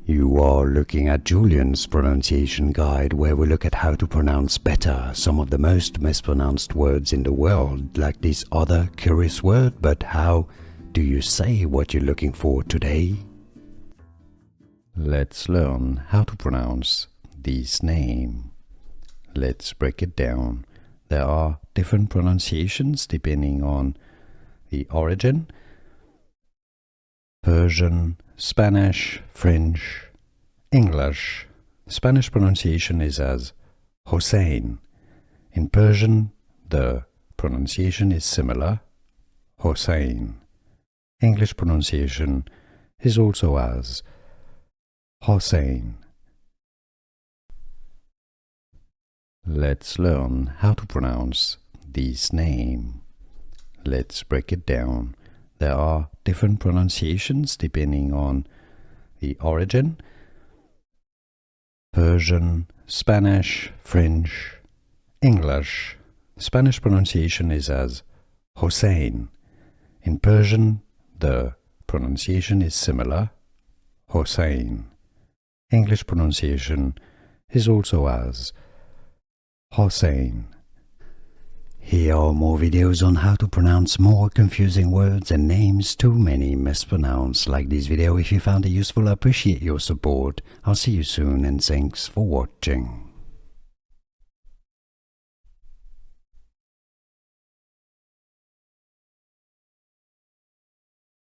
You are looking at Julian's pronunciation guide, where we look at how to pronounce better some of the most mispronounced words in the world, like this other curious word. But how do you say what you're looking for today? Let's learn how to pronounce this name. Let's break it down. There are different pronunciations depending on the origin. Persian, Spanish, French, English. Spanish pronunciation is as Hossein. In Persian, the pronunciation is similar, Hossein. English pronunciation is also as Hossein. Let's learn how to pronounce this name. Let's break it down. There are different pronunciations depending on the origin. Persian, Spanish, French, English. Spanish pronunciation is as Hossein. In Persian, the pronunciation is similar, Hossein. English pronunciation is also as Hossein. Here are more videos on how to pronounce more confusing words and names too many mispronounced. Like this video if you found it useful. I appreciate your support. I'll see you soon and thanks for watching.